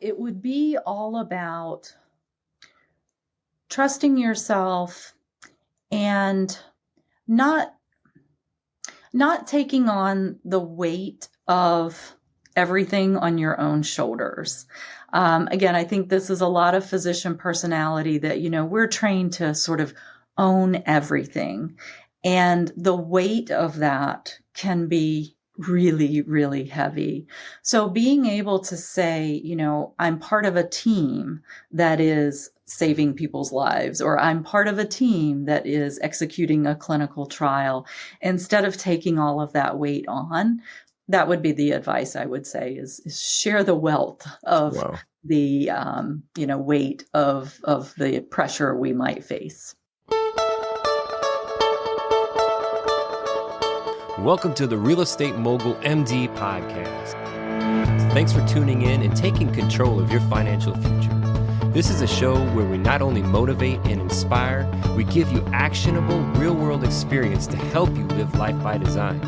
it would be all about trusting yourself and not taking on the weight of everything on your own shoulders. Again, I think this is a lot of physician personality that, we're trained to sort of own everything. And the weight of that can be really, really heavy. So being able to say, I'm part of a team that is saving people's lives, or I'm part of a team that is executing a clinical trial, instead of taking all of that weight on, that would be the advice I would say is share the wealth of Wow. the, weight of the pressure we might face. Welcome to the Real Estate Mogul MD podcast. Thanks for tuning in and taking control of your financial future. This is a show where we not only motivate and inspire, we give you actionable real-world experience to help you live life by design.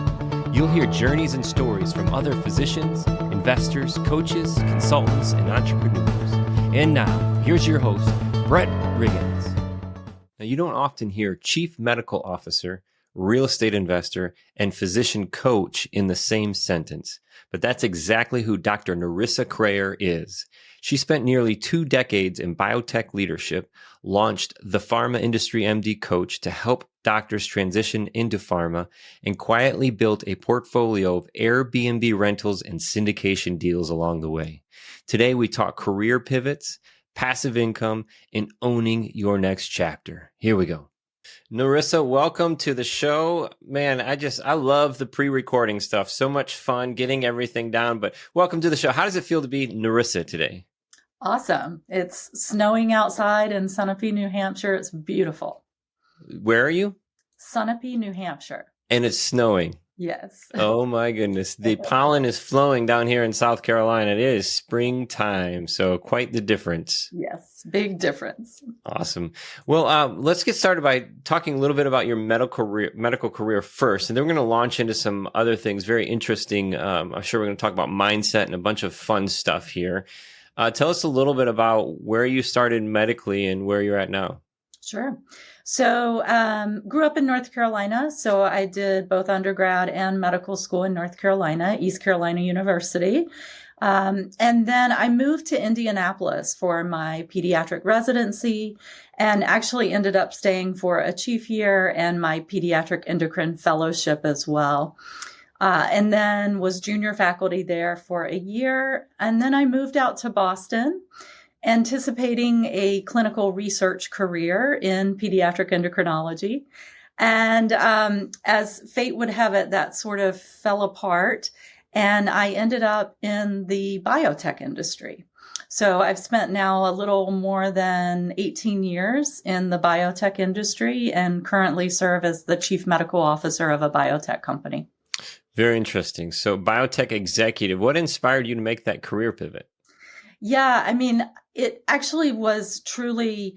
You'll hear journeys and stories from other physicians, investors, coaches, consultants, and entrepreneurs. And now, here's your host, Brett Riggins. Now, you don't often hear Chief Medical Officer, real estate investor, and physician coach in the same sentence. But that's exactly who Dr. Nerissa Kreher is. She spent nearly 2 decades in biotech leadership, launched the Pharma Industry MD Coach to help doctors transition into pharma, and quietly built a portfolio of Airbnb rentals and syndication deals along the way. Today, we talk career pivots, passive income, and owning your next chapter. Here we go. Nerissa, welcome to the show. Man, I love the pre-recording stuff. So much fun getting everything down, but welcome to the show. How does it feel to be Nerissa today? Awesome. It's snowing outside in Sunapee, New Hampshire. It's beautiful. Where are you? Sunapee, New Hampshire. And it's snowing. Yes. Oh my goodness. The pollen is flowing down here in South Carolina. It is springtime, so quite the difference. Yes, big difference. Awesome. Well, let's get started by talking a little bit about your medical career first, and then we're going to launch into some other things very interesting. I'm sure we're going to talk about mindset and a bunch of fun stuff here. Tell us a little bit about where you started medically and where you're at now. Sure. So grew up in North Carolina. So I did both undergrad and medical school in North Carolina, East Carolina University. And then I moved to Indianapolis for my pediatric residency and actually ended up staying for a chief year and my pediatric endocrine fellowship as well. And then was junior faculty there for a year. And then I moved out to Boston, anticipating a clinical research career in pediatric endocrinology. And as fate would have it, that sort of fell apart. And I ended up in the biotech industry. So I've spent now a little more than 18 years in the biotech industry and currently serve as the chief medical officer of a biotech company. Very interesting. So biotech executive, what inspired you to make that career pivot? Yeah, I mean, it actually was truly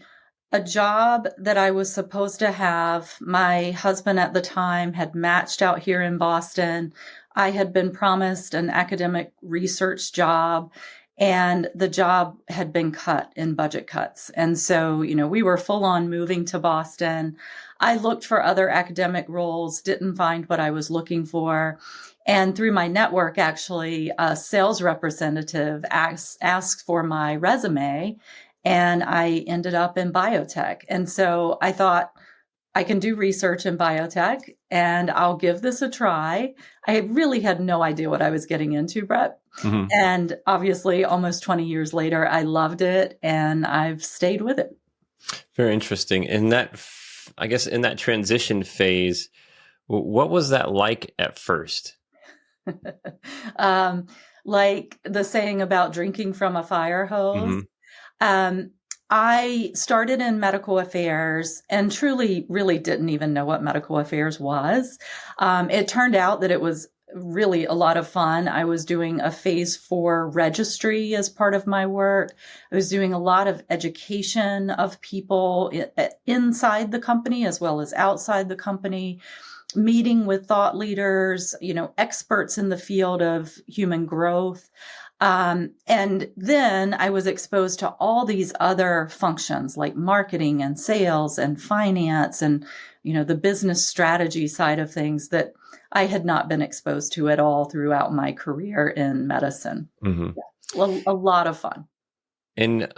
a job that I was supposed to have. My husband at the time had matched out here in Boston. I had been promised an academic research job, and the job had been cut in budget cuts. And so, we were full on moving to Boston. I looked for other academic roles, didn't find what I was looking for. And through my network, actually, a sales representative asked for my resume, and I ended up in biotech. And so I thought, I can do research in biotech, and I'll give this a try. I really had no idea what I was getting into, Brett. Mm-hmm. And obviously, almost 20 years later, I loved it, and I've stayed with it. Very interesting. In that transition phase, what was that like at first? Like the saying about drinking from a fire hose. Mm-hmm. I started in medical affairs and truly really didn't even know what medical affairs was. It turned out that it was really a lot of fun. I was doing a phase 4 registry as part of my work. I was doing a lot of education of people inside the company as well as outside the company, meeting with thought leaders, experts in the field of human growth. And then I was exposed to all these other functions like marketing and sales and finance and, the business strategy side of things that I had not been exposed to at all throughout my career in medicine. Mm-hmm. Yeah. Well, a lot of fun. And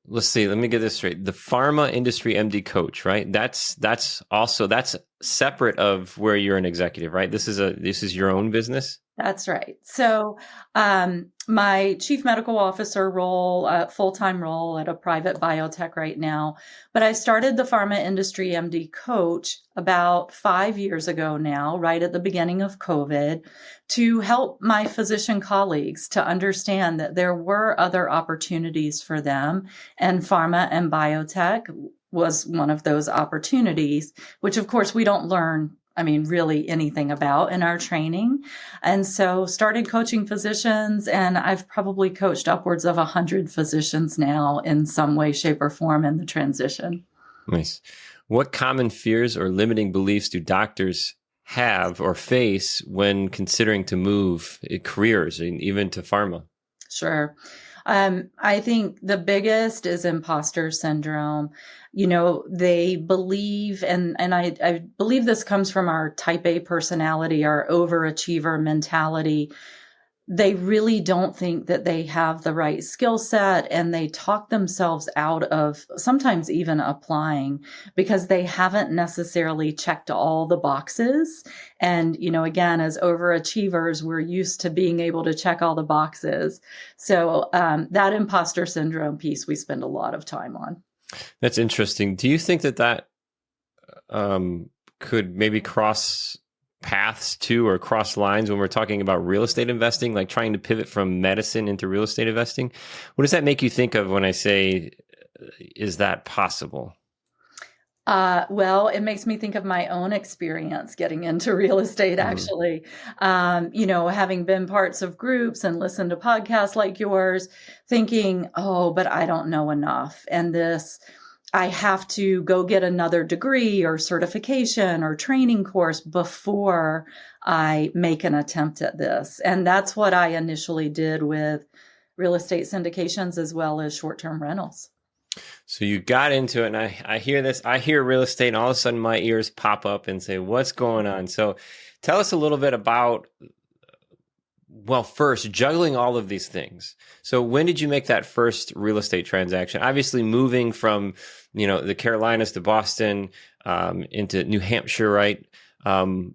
let's see, let me get this straight. The pharma industry MD coach, right? That's separate of where you're an executive, right? This is your own business. That's right. So, my chief medical officer role, full-time role at a private biotech right now, but I started the pharma industry MD coach about 5 years ago now, right at the beginning of COVID, to help my physician colleagues to understand that there were other opportunities for them, and pharma and biotech was one of those opportunities, which of course we don't learn really anything about in our training. And so started coaching physicians, and I've probably coached upwards of 100 physicians now in some way, shape, or form in the transition. Nice. What common fears or limiting beliefs do doctors have or face when considering to move careers, and even to pharma? Sure. I think the biggest is imposter syndrome. They believe, and I believe this comes from our type A personality, our overachiever mentality. They really don't think that they have the right skill set, and they talk themselves out of sometimes even applying because they haven't necessarily checked all the boxes. And, again, as overachievers, we're used to being able to check all the boxes. So that imposter syndrome piece, we spend a lot of time on. That's interesting. Do you think that could maybe cross paths too, or cross lines when we're talking about real estate investing, like trying to pivot from medicine into real estate investing? What does that make you think of when I say, is that possible? Well, it makes me think of my own experience getting into real estate, actually. Having been parts of groups and listened to podcasts like yours, thinking, oh, but I don't know enough. And I have to go get another degree or certification or training course before I make an attempt at this. And that's what I initially did with real estate syndications as well as short-term rentals. So you got into it, and I hear this, I hear real estate, and all of a sudden my ears pop up and say, what's going on? So tell us a little bit about, well, first, juggling all of these things. So when did you make that first real estate transaction? Obviously moving from, the Carolinas to Boston, into New Hampshire, right?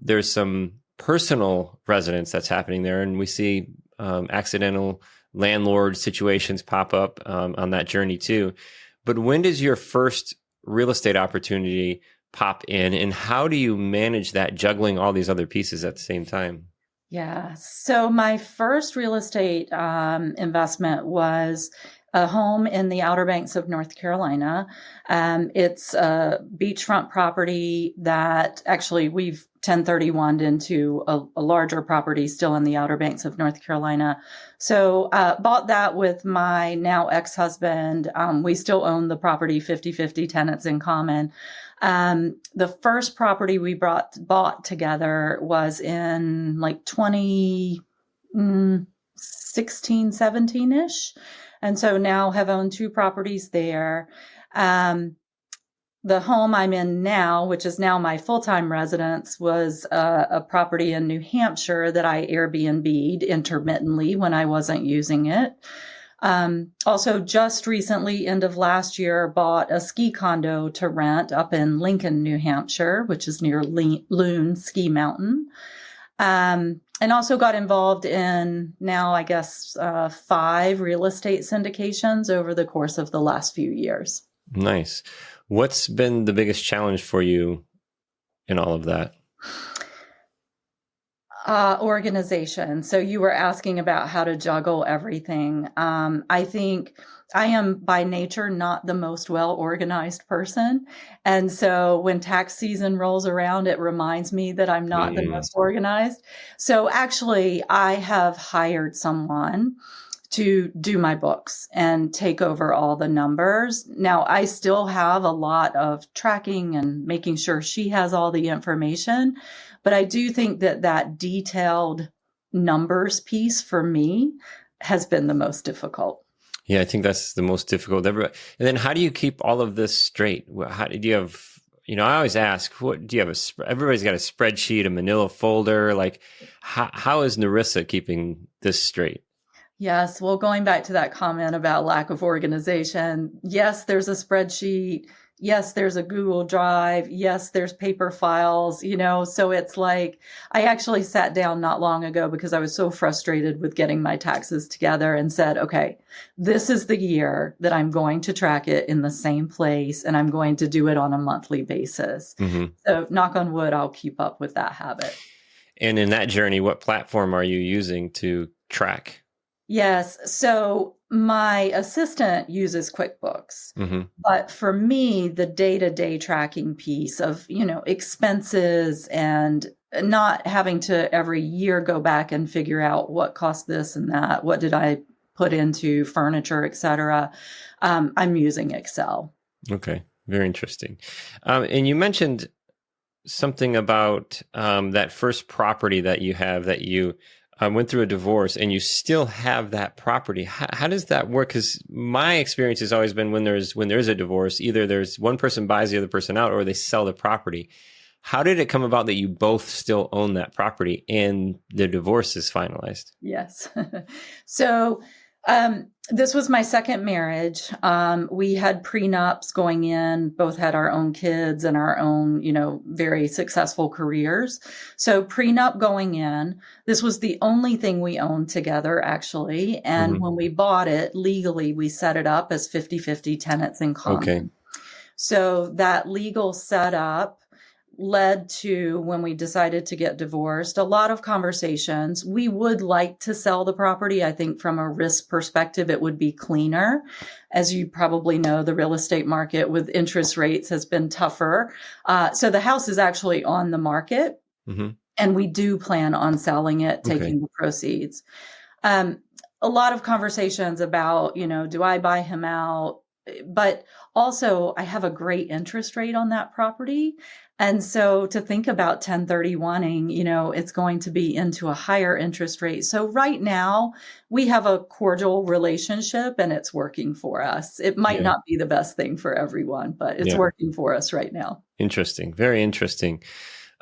There's some personal residence that's happening there, and we see accidental landlord situations pop up on that journey too. But when does your first real estate opportunity pop in, and how do you manage that, juggling all these other pieces at the same time? Yeah. So my first real estate investment was a home in the Outer Banks of North Carolina. It's a beachfront property that actually we've 1031'd into a larger property still in the Outer Banks of North Carolina. So bought that with my now ex-husband. We still own the property 50-50, tenants in common. The first property we bought together was in like 2016, 17-ish. And so now have owned two properties there. The home I'm in now, which is now my full-time residence, was a property in New Hampshire that I Airbnb'd intermittently when I wasn't using it. Also, just recently, end of last year, bought a ski condo to rent up in Lincoln, New Hampshire, which is near Loon Ski Mountain. And also got involved in now, I guess, 5 real estate syndications over the course of the last few years. Nice. What's been the biggest challenge for you in all of that? Organization. So you were asking about how to juggle everything. I think I am by nature not the most well-organized person. And so when tax season rolls around, it reminds me that I'm not the most organized. So actually, I have hired someone to do my books and take over all the numbers. Now, I still have a lot of tracking and making sure she has all the information, but I do think that detailed numbers piece for me has been the most difficult. Yeah, I think that's the most difficult ever. And then how do you keep all of this straight? How do you have, I always ask, what do you have everybody's got a spreadsheet, a manila folder. Like how is Nerissa keeping this straight? Yes. Well, going back to that comment about lack of organization, yes, there's a spreadsheet. Yes, there's a Google Drive. Yes, there's paper files, so it's like I actually sat down not long ago because I was so frustrated with getting my taxes together and said, okay, this is the year that I'm going to track it in the same place and I'm going to do it on a monthly basis. Mm-hmm. So knock on wood, I'll keep up with that habit. And in that journey, what platform are you using to track? Yes. So my assistant uses QuickBooks, Mm-hmm. but for me, the day-to-day tracking piece of, expenses and not having to every year go back and figure out what cost this and that, what did I put into furniture, et cetera. I'm using Excel. Okay. Very interesting. And you mentioned something about that first property that you have that you went through a divorce and you still have that property. How does that work? Because my experience has always been when there's a divorce, either there's one person buys the other person out or they sell the property. How did it come about that you both still own that property and the divorce is finalized? Yes. So this was my second marriage. We had prenups going in, both had our own kids and our own, very successful careers. So prenup going in, this was the only thing we owned together, actually. And Mm-hmm. when we bought it legally, we set it up as 50-50 tenants in common. Okay. So that legal setup led to, when we decided to get divorced, a lot of conversations. We would like to sell the property. I think from a risk perspective, it would be cleaner. As you probably know, the real estate market with interest rates has been tougher. So the house is actually on the market, Mm-hmm. and we do plan on selling it, taking the proceeds. A lot of conversations about, do I buy him out? But also I have a great interest rate on that property. And so to think about 1031ing, it's going to be into a higher interest rate. So right now we have a cordial relationship and it's working for us. It might not be the best thing for everyone, but it's working for us right now. Interesting. Very interesting.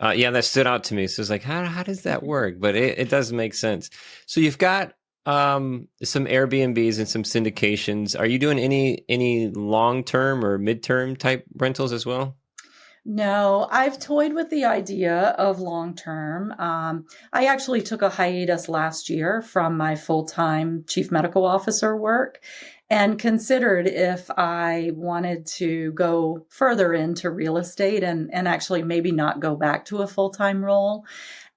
That stood out to me. So it's like, how does that work? But it does make sense. So you've got some Airbnbs and some syndications. Are you doing any long-term or mid-term type rentals as well? No, I've toyed with the idea of long-term. I actually took a hiatus last year from my full-time chief medical officer work and considered if I wanted to go further into real estate and actually maybe not go back to a full-time role.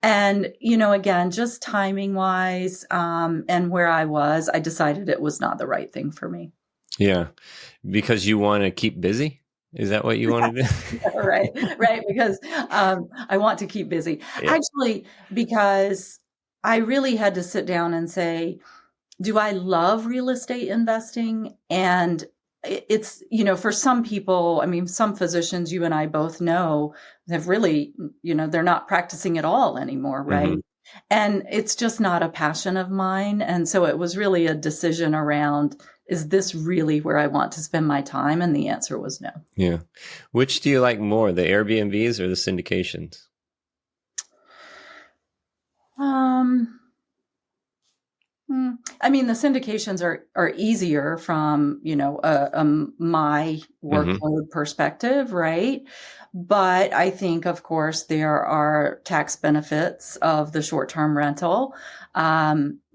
And, again, just timing wise, and where I was, I decided it was not the right thing for me. Yeah. Because you want to keep busy? Is that what you want to do? Right. Because I want to keep busy. Yeah. Actually, because I really had to sit down and say, do I love real estate investing? And it's, for some people, some physicians you and I both know have really, they're not practicing at all anymore, right? Mm-hmm. And it's just not a passion of mine. And so it was really a decision around, is this really where I want to spend my time? And the answer was no. Yeah. Which do you like more, the Airbnbs or the syndications? The syndications are easier from, my workload perspective, right? But I think, of course, there are tax benefits of the short-term rental.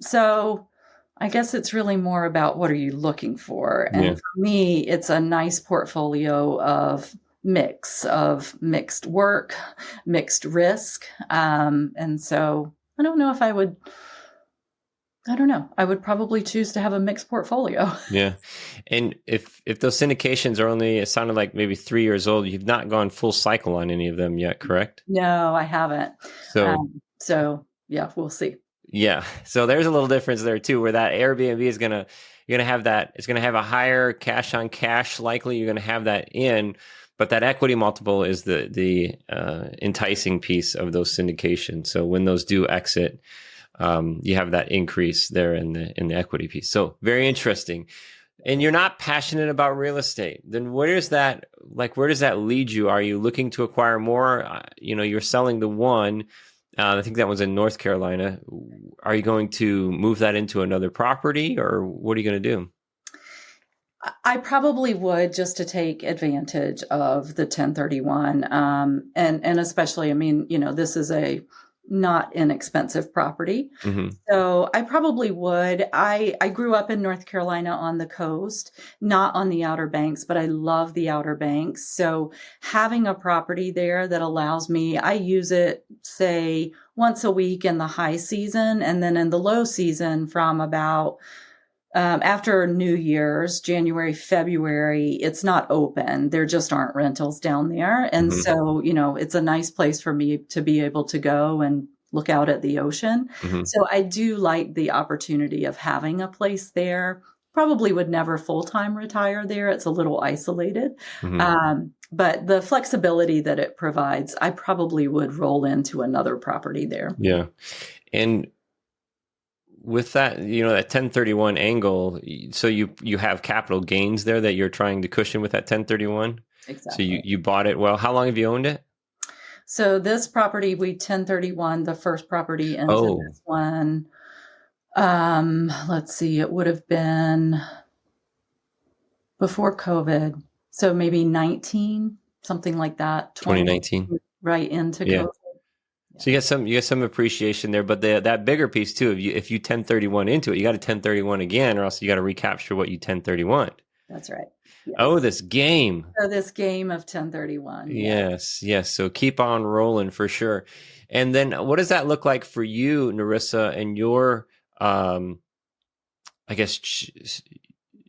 So I guess it's really more about what are you looking for? And for me, it's a nice portfolio of mixed work, mixed risk. And so I don't know if I would probably choose to have a mixed portfolio. Yeah. And if those syndications are only, it sounded like maybe 3 years old, you've not gone full cycle on any of them yet, correct? No, I haven't. So yeah, we'll see. Yeah. So there's a little difference there too, where that Airbnb is you're going to have that, it's going to have a higher cash on cash. Likely you're going to have that in, but that equity multiple is the enticing piece of those syndications. So when those do exit, you have that increase there in the equity piece. So very interesting. And you're not passionate about real estate, then where does that lead you? Are you looking to acquire more? You're selling the one. I think that was in North Carolina. Are you going to move that into another property, or what are you going to do? I probably would, just to take advantage of the 1031. And especially, this is a not inexpensive property. Mm-hmm. So I probably would. I grew up in North Carolina on the coast, not on the Outer Banks, but I love the Outer Banks. So having a property there that allows me, I use it, say, once a week in the high season, and then in the low season from about after New Year's, January, February, it's not open. There just aren't rentals down there. And so, it's a nice place for me to be able to go and look out at the ocean. Mm-hmm. So I do like the opportunity of having a place there. Probably would never full-time retire there. It's a little isolated. Mm-hmm. But the flexibility that it provides, I probably would roll into another property there. Yeah. And with that, that 1031 angle, so you have capital gains there that you're trying to cushion with that 1031. Exactly. So you bought it. Well, how long have you owned it? So this property, we 1031 the first property into this one. Let's see, it would have been before COVID. So maybe 19, something like that. 2019. Right into COVID. So you get some appreciation there, but that bigger piece too. If you 1031 into it, you got to 1031 again, or else you got to recapture what you 1031. That's right. Yes. Oh, this game. So this game of 1031. Yes. So keep on rolling for sure. And then what does that look like for you, Nerissa, and your,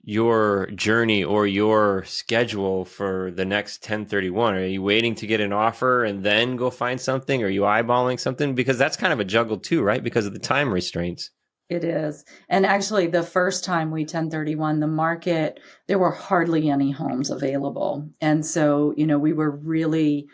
your journey or your schedule for the next 1031? Are you waiting to get an offer and then go find something? Are you eyeballing something? Because that's kind of a juggle too, right? Because of the time restraints. It is. And actually, the first time we 1031 the market, there were hardly any homes available. And so, we were really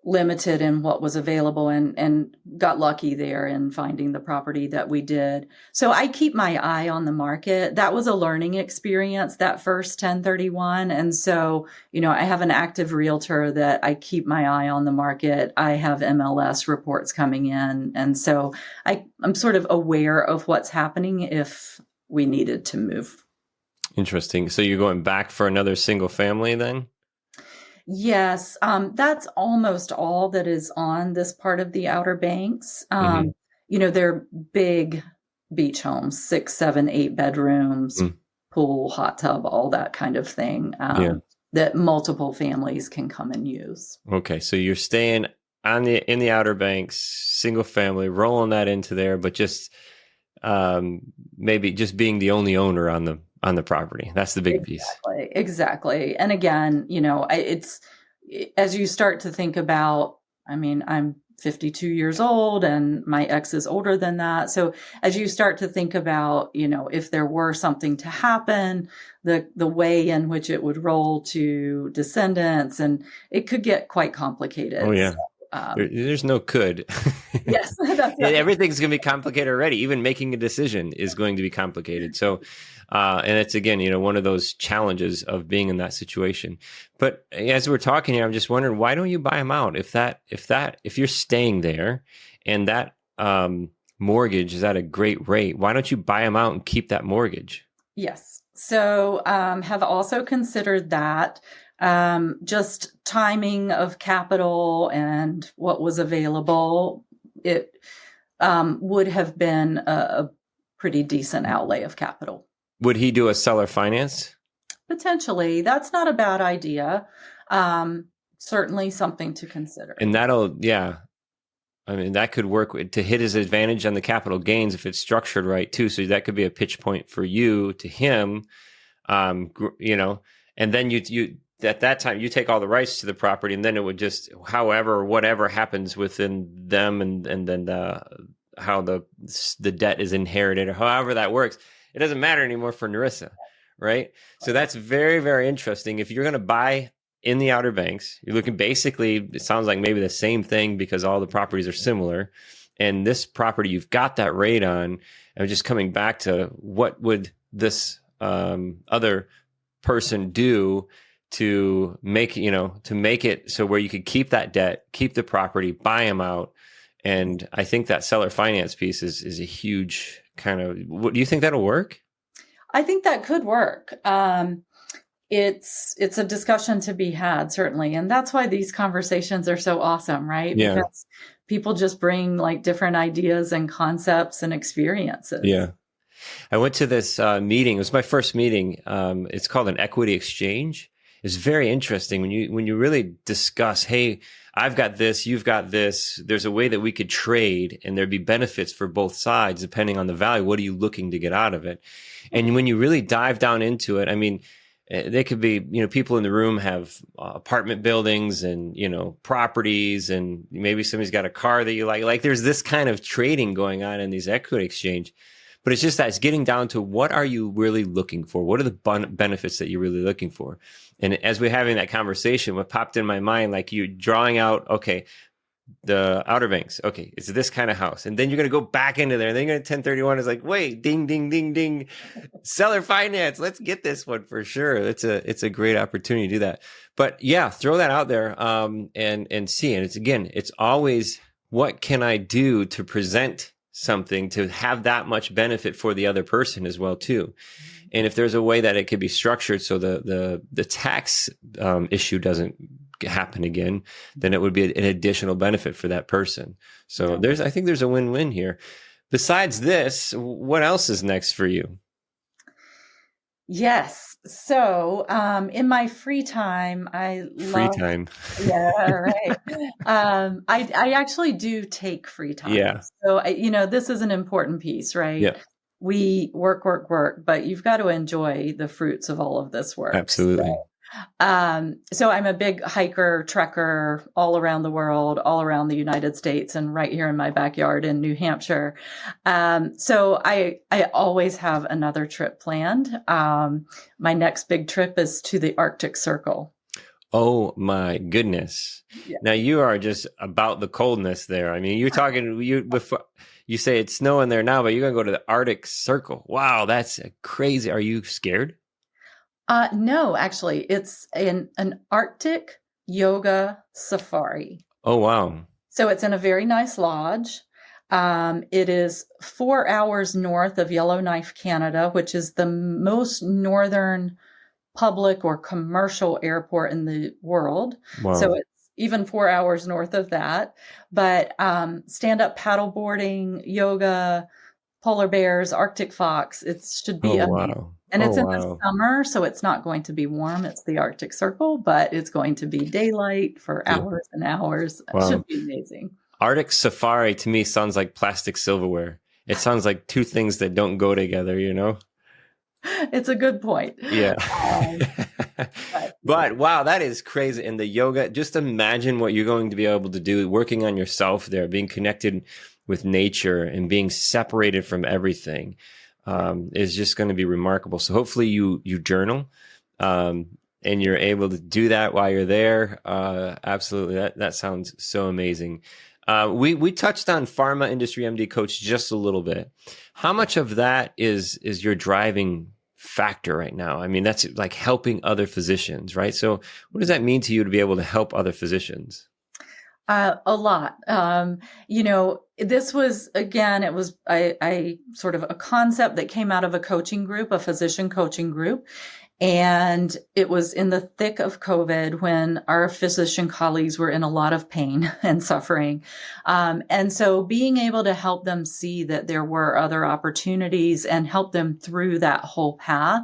limited in what was available and got lucky there in finding the property that we did. So I keep my eye on the market. That was a learning experience, that first 1031. And so, I have an active realtor that I keep my eye on the market. I have MLS reports coming in. And so I'm sort of aware of what's happening if we needed to move. Interesting. So you're going back for another single family then? Yes, that's almost all that is on this part of the Outer Banks. They're big beach homes, 6, 7, 8 bedrooms, pool, hot tub, all that kind of thing, that multiple families can come and use. Okay, so you're staying in the Outer Banks, single family, rolling that into there, but just maybe just being the only owner on the property. That's the big piece. Exactly. And again, it's as you start to think about, I'm 52 years old and my ex is older than that. So as you start to think about, if there were something to happen, the way in which it would roll to descendants, and it could get quite complicated. Oh yeah. There's no could. Yes. That's right. Everything's going to be complicated already. Even making a decision is going to be complicated. So, and it's again, one of those challenges of being in that situation. But as we're talking here, I'm just wondering, why don't you buy them out? If you're staying there and that mortgage is at a great rate, why don't you buy them out and keep that mortgage? Yes. So, have also considered that. Just timing of capital and what was available, it would have been a pretty decent outlay of capital. Would he do a seller finance? Potentially. That's not a bad idea. Certainly something to consider. And that could work to hit his advantage on the capital gains if it's structured right too. So that could be a pitch point for you to him, and then you at that time you take all the rights to the property, and then it would just whatever happens within them, and then how the debt is inherited, or however that works, it doesn't matter anymore for Nerissa, right? So that's very, very interesting. If you're going to buy in the Outer Banks, you're looking basically, it sounds like maybe the same thing because all the properties are similar. And this property, you've got that rate on. I'm just coming back to what would this other person do to make, to make it so where you could keep that debt, keep the property, buy them out. And I think that seller finance piece is a huge kind of, what do you think that'll work? I think that could work. It's a discussion to be had, certainly. And that's why these conversations are so awesome, right? Yeah. Because people just bring like different ideas and concepts and experiences. Yeah. I went to this meeting. It was my first meeting. It's called an equity exchange. It's very interesting when you really discuss, hey, I've got this, you've got this. There's a way that we could trade and there'd be benefits for both sides depending on the value. What are you looking to get out of it? And when you really dive down into it, I mean, they could be, people in the room have apartment buildings and, properties, and maybe somebody's got a car that you like. Like there's this kind of trading going on in these equity exchange. But it's just that it's getting down to what are you really looking for? What are the benefits that you're really looking for? And as we're having that conversation, what popped in my mind, like you're drawing out, okay, the Outer Banks, okay, it's this kind of house. And then you're going to go back into there. And then you're going to 1031 is like, wait, ding, ding, ding, ding. Seller finance. Let's get this one for sure. It's a great opportunity to do that. But yeah, throw that out there and see. And it's always, what can I do to present something to have that much benefit for the other person as well too. And if there's a way that it could be structured so the tax issue doesn't happen again, then it would be an additional benefit for that person. So I think there's a win-win here. Besides this, what else is next for you? Yes. So, in my free time, I love. Free time. Yeah, right. I actually do take free time. Yeah. So, this is an important piece, right? Yeah. We work, but you've got to enjoy the fruits of all of this work. Absolutely. So I'm a big hiker, trekker all around the world, all around the United States, and right here in my backyard in New Hampshire. So I always have another trip planned. My next big trip is to the Arctic Circle. Oh my goodness. Yeah. Now you are just about the coldness there. I mean, you're talking, before you say it's snowing there now, but you're going to go to the Arctic Circle. Wow. That's crazy. Are you scared? No, actually, it's an Arctic yoga safari. Oh, wow. So it's in a very nice lodge. It is 4 hours north of Yellowknife, Canada, which is the most northern public or commercial airport in the world. Wow. So it's even 4 hours north of that. But stand-up paddleboarding, yoga, polar bears, Arctic fox, it should be amazing. Wow. And it's in the summer, so it's not going to be warm. It's the Arctic Circle, but it's going to be daylight for hours and hours. Wow. It should be amazing. Arctic safari to me sounds like plastic silverware. It sounds like two things that don't go together, It's a good point. Yeah. But wow, that is crazy. And the yoga, just imagine what you're going to be able to do working on yourself there, being connected with nature and being separated from everything. Is just going to be remarkable. So hopefully you journal, and you're able to do that while you're there. Absolutely. That sounds so amazing. We touched on Pharma Industry MD Coach just a little bit. How much of that is your driving factor right now? I mean, that's like helping other physicians, right? So what does that mean to you to be able to help other physicians? A lot. This was, again, it was I sort of a concept that came out of a coaching group, a physician coaching group. And it was in the thick of COVID when our physician colleagues were in a lot of pain and suffering. And so being able to help them see that there were other opportunities and help them through that whole path.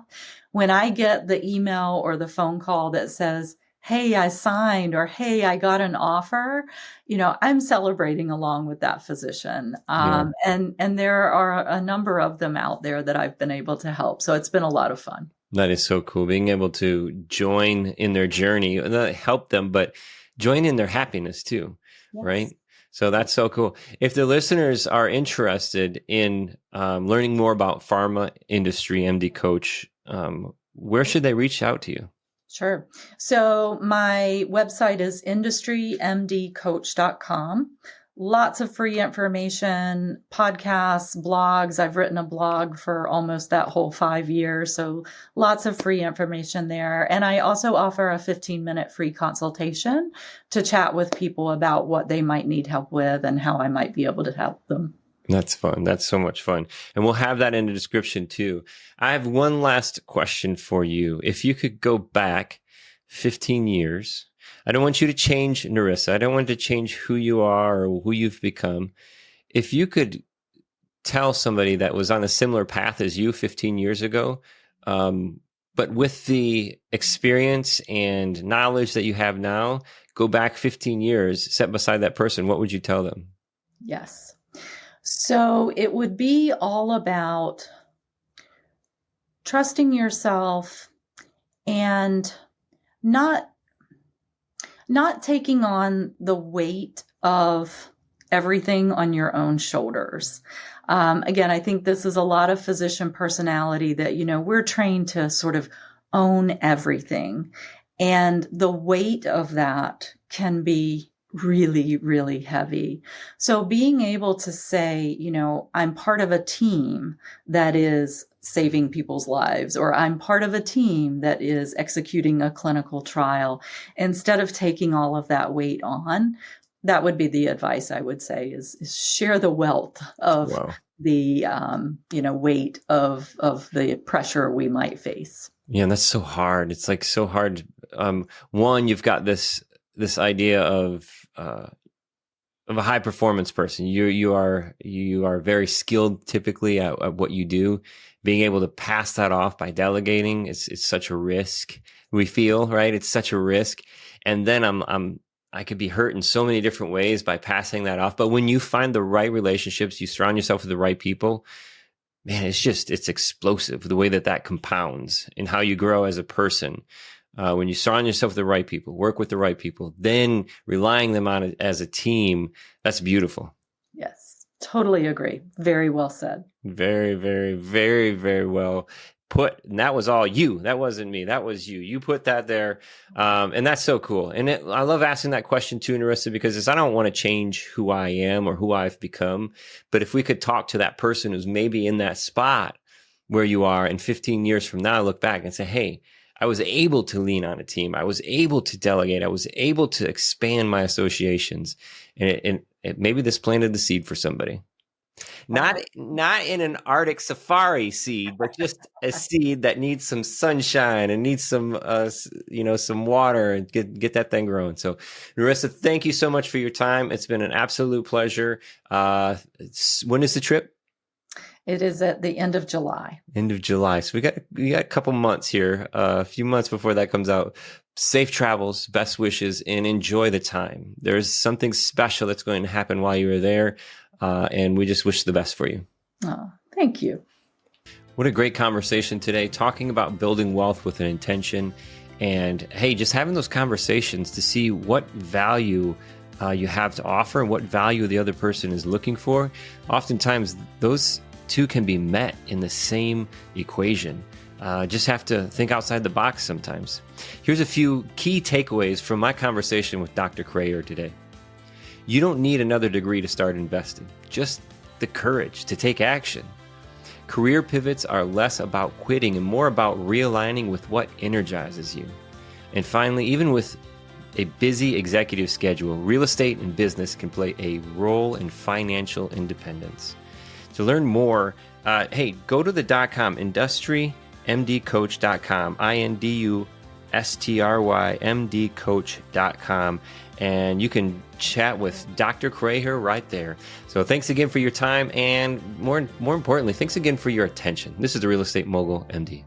When I get the email or the phone call that says, hey, I signed, or hey, I got an offer, I'm celebrating along with that physician. And there are a number of them out there that I've been able to help. So it's been a lot of fun. That is so cool. Being able to join in their journey, not help them, but join in their happiness too, yes. Right? So that's so cool. If the listeners are interested in learning more about Pharma Industry MD Coach, where should they reach out to you? Sure. So my website is industrymdcoach.com. lots of free information, podcasts, blogs. I've written a blog for almost that whole 5 years. So lots of free information there. And I also offer a 15-minute free consultation to chat with people about what they might need help with and how I might be able to help them. That's fun. That's so much fun. And we'll have that in the description too. I have one last question for you. If you could go back 15 years, I don't want you to change Nerissa. I don't want you to change who you are or who you've become. If you could tell somebody that was on a similar path as you 15 years ago, but with the experience and knowledge that you have now, go back 15 years, set beside that person, what would you tell them? Yes. So it would be all about trusting yourself and not taking on the weight of everything on your own shoulders. Again, I think this is a lot of physician personality that, we're trained to sort of own everything. And the weight of that can be really, really heavy. So being able to say, I'm part of a team that is saving people's lives, or I'm part of a team that is executing a clinical trial, instead of taking all of that weight on, that would be the advice I would say is share the wealth of the, weight of the pressure we might face. Yeah. And that's so hard. It's like so hard. One, you've got this idea of a high performance person. You are very skilled typically at what you do. Being able to pass that off by delegating, it's such a risk. We feel, right? It's such a risk. And then I could be hurt in so many different ways by passing that off. But when you find the right relationships, you surround yourself with the right people, man, it's explosive the way that compounds and how you grow as a person. When you surround yourself with the right people, work with the right people, then relying them on it as a team, that's beautiful. Yes, totally agree. Very well said. Very, very, very, very well put. And that was all you. That wasn't me. That was you. You put that there. And that's so cool. And I love asking that question too, Nerissa, because I don't want to change who I am or who I've become. But if we could talk to that person who's maybe in that spot where you are, and 15 years from now, look back and say, hey, I was able to lean on a team. I was able to delegate. I was able to expand my associations. And maybe this planted the seed for somebody. Not in an Arctic safari seed, but just a seed that needs some sunshine and needs some water and get that thing growing. So, Nerissa, thank you so much for your time. It's been an absolute pleasure. When is the trip? It is at the end of July. End of July. So we got a couple months here, a few months before that comes out. Safe travels, best wishes, and enjoy the time. There's something special that's going to happen while you are there, and we just wish the best for you. Oh, thank you. What a great conversation today, talking about building wealth with an intention, and hey, just having those conversations to see what value you have to offer and what value the other person is looking for. Oftentimes, those two can be met in the same equation. Just have to think outside the box sometimes. Here's a few key takeaways from my conversation with Dr. Kreher today. You don't need another degree to start investing, just the courage to take action. Career pivots are less about quitting and more about realigning with what energizes you. And finally, even with a busy executive schedule, real estate and business can play a role in financial independence. To learn more, hey, go to the .com, industrymdcoach.com, industrymdcoach.com, and you can chat with Dr. Kreher right there. So thanks again for your time, and more importantly, thanks again for your attention. This is the Real Estate Mogul MD.